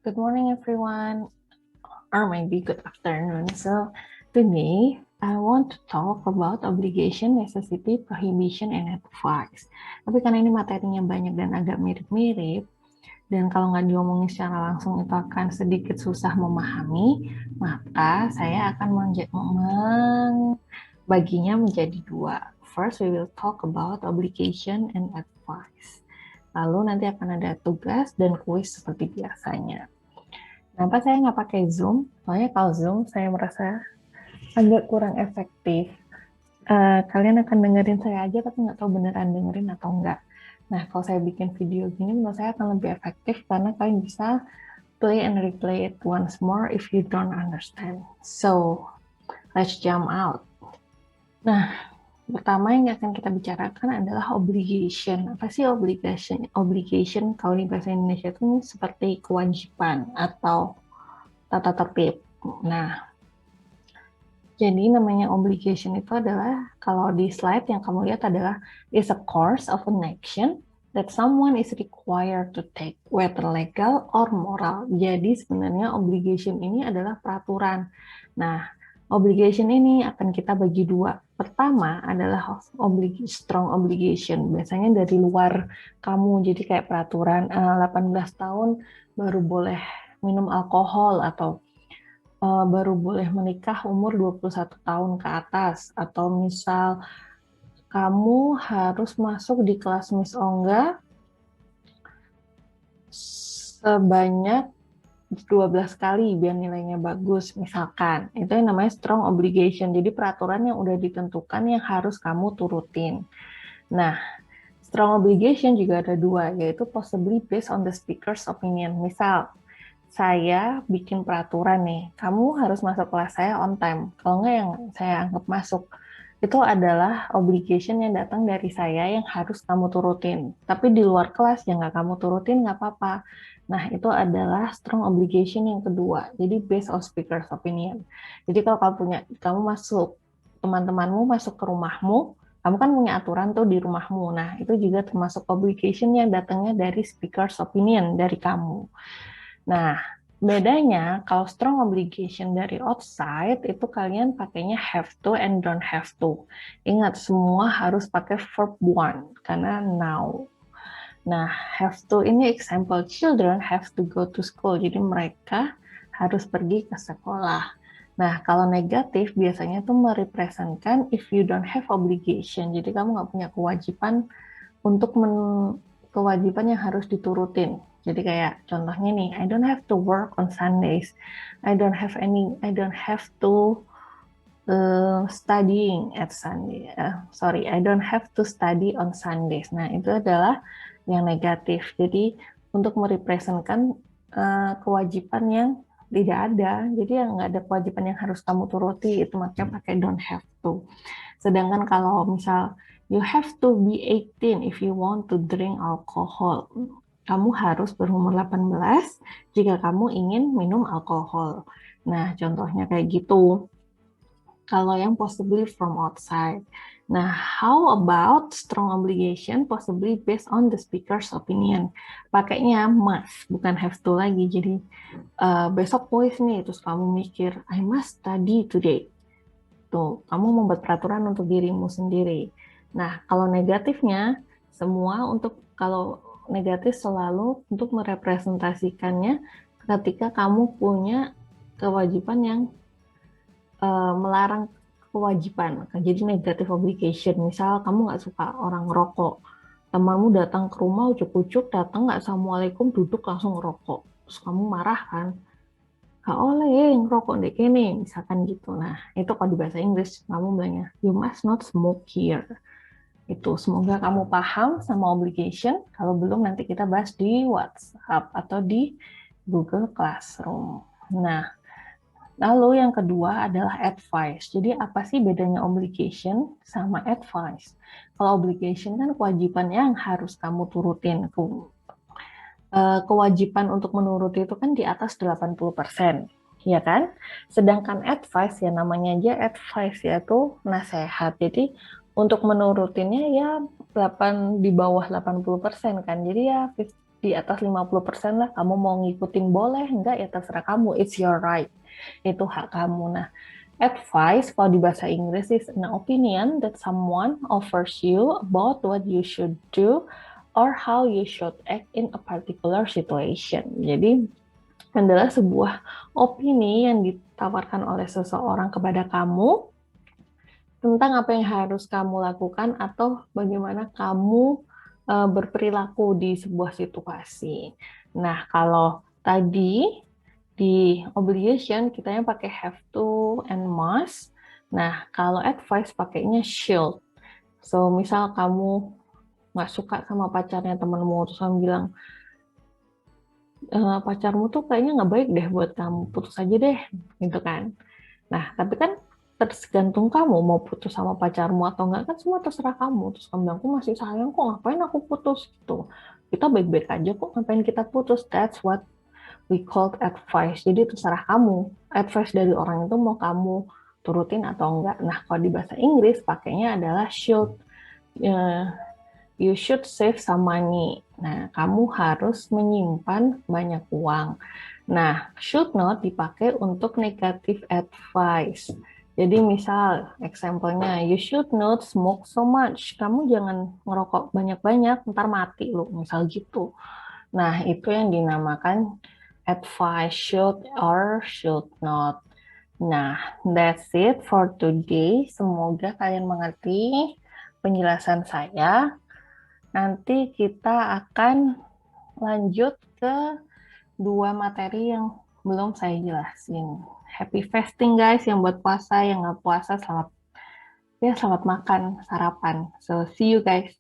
Good morning, everyone, or maybe good afternoon. So, today I want to talk about obligation, necessity, prohibition, and advice. Tapi karena ini materinya banyak dan agak mirip-mirip, dan kalau nggak diomongin secara langsung itu akan sedikit susah memahami, maka saya akan membaginya menjadi dua. First, we will talk about obligation and advice. Lalu nanti akan ada tugas dan kuis seperti biasanya. Kenapa saya nggak pakai Zoom? Soalnya kalau Zoom saya merasa agak kurang efektif. Kalian akan dengerin saya aja tapi nggak tahu beneran dengerin atau enggak. Nah, kalau saya bikin video gini menurut saya akan lebih efektif karena kalian bisa play and replay it once more if you don't understand. So, let's jump out. Nah, pertama yang akan kita bicarakan adalah obligation. Apa sih obligation? Obligation kalau di bahasa Indonesia itu seperti kewajiban atau tata tertib. Nah, jadi namanya obligation itu adalah, kalau di slide yang kamu lihat adalah, is a course of an action that someone is required to take, whether legal or moral. Jadi sebenarnya obligation ini adalah peraturan. Nah, obligation ini akan kita bagi dua. Pertama adalah strong obligation. Biasanya dari luar kamu, jadi kayak peraturan 18 tahun baru boleh minum alkohol, atau baru boleh menikah umur 21 tahun ke atas, atau misal kamu harus masuk di kelas Miss Ongga sebanyak 12 kali biar nilainya bagus, misalkan. Itu yang namanya strong obligation. Jadi peraturan yang udah ditentukan yang harus kamu turutin. Nah, strong obligation juga ada dua, yaitu possibly based on the speaker's opinion. Misal, saya bikin peraturan nih, kamu harus masuk kelas saya on time. Kalau nggak yang saya anggap masuk, itu adalah obligation yang datang dari saya yang harus kamu turutin. Tapi di luar kelas yang nggak kamu turutin nggak apa-apa. Nah, itu adalah strong obligation yang kedua. Jadi based on speaker's opinion. Jadi kalau kamu masuk, teman-temanmu masuk ke rumahmu, kamu kan punya aturan tuh di rumahmu. Nah, itu juga termasuk obligation yang datangnya dari speaker's opinion dari kamu. Nah, bedanya kalau strong obligation dari outside itu kalian pakainya have to and don't have to. Ingat, semua harus pakai verb one karena now. Nah, have to ini example, children have to go to school. Jadi mereka harus pergi ke sekolah. Nah, kalau negatif biasanya tuh merepresentkan if you don't have obligation. Jadi kamu nggak punya kewajiban untuk kewajiban yang harus diturutin. Jadi kayak contohnya nih, I don't have to work on Sundays. I don't have to studying at Sunday. I don't have to study on Sundays. Nah, itu adalah yang negatif. Jadi untuk merepresentkan kewajiban yang tidak ada. Jadi yang nggak ada kewajiban yang harus kamu turuti, itu makanya pakai don't have to. Sedangkan kalau misal you have to be 18 if you want to drink alcohol. Kamu harus berumur 18 jika kamu ingin minum alkohol. Nah, contohnya kayak gitu. Kalau yang possibly from outside. Nah, how about strong obligation possibly based on the speaker's opinion? Pakainya must, bukan have to lagi. Jadi besok kuis nih, terus kamu mikir, I must study today. Tuh, kamu membuat peraturan untuk dirimu sendiri. Nah, kalau negatifnya, kalau negatif selalu untuk merepresentasikannya ketika kamu punya kewajiban yang melarang kewajiban. Jadi negative obligation. Misal kamu nggak suka orang ngerokok, temanmu datang ke rumah ujuk-ujuk datang nggak assalamualaikum, duduk langsung ngerokok. Terus kamu marah kan? Gak oleh ngerokok deh kene, misalkan gitu. Nah, itu kalau di bahasa Inggris kamu bilangnya you must not smoke here. Itu semoga kamu paham sama obligation. Kalau belum nanti kita bahas di WhatsApp atau di Google Classroom. Nah, lalu yang kedua adalah advice. Jadi apa sih bedanya obligation sama advice? Kalau obligation kan kewajiban yang harus kamu turutin. Kewajiban untuk menuruti itu kan di atas 80%, ya kan? Sedangkan advice, ya namanya aja advice, yaitu nasihat. Jadi untuk menurutinnya ya di bawah 80% kan. Jadi ya di atas 50% lah, kamu mau ngikutin boleh, enggak ya terserah kamu, it's your right, itu hak kamu. Nah, advice kalau di bahasa Inggris is an opinion that someone offers you about what you should do or how you should act in a particular situation. Jadi adalah sebuah opini yang ditawarkan oleh seseorang kepada kamu tentang apa yang harus kamu lakukan atau bagaimana kamu berperilaku di sebuah situasi. Nah, kalau tadi di obligation kita yang pakai have to and must. Nah, kalau advice pakainya should. So, misal kamu nggak suka sama pacarnya temenmu, terus kamu bilang, pacarmu tuh kayaknya nggak baik deh buat kamu, putus aja deh, gitu kan. Nah, tapi kan tergantung kamu mau putus sama pacarmu atau enggak, kan semua terserah kamu. Terus kamu bilang, aku masih sayang kok, ngapain aku putus gitu. Kita baik-baik aja kok, ngapain kita putus. That's what we called advice. Jadi terserah kamu. Advice dari orang itu mau kamu turutin atau enggak. Nah, kalau di bahasa Inggris pakainya adalah should. You should save some money. Nah, kamu harus menyimpan banyak uang. Nah, should not dipakai untuk negative advice. Jadi misal, example-nya, you should not smoke so much. Kamu jangan ngerokok banyak-banyak, ntar mati lu, misal gitu. Nah, itu yang dinamakan advice should or should not. Nah, that's it for today. Semoga kalian mengerti penjelasan saya. Nanti kita akan lanjut ke dua materi yang belum saya jelasin. Happy fasting guys, yang buat puasa, yang nggak puasa selamat makan, sarapan. So see you guys.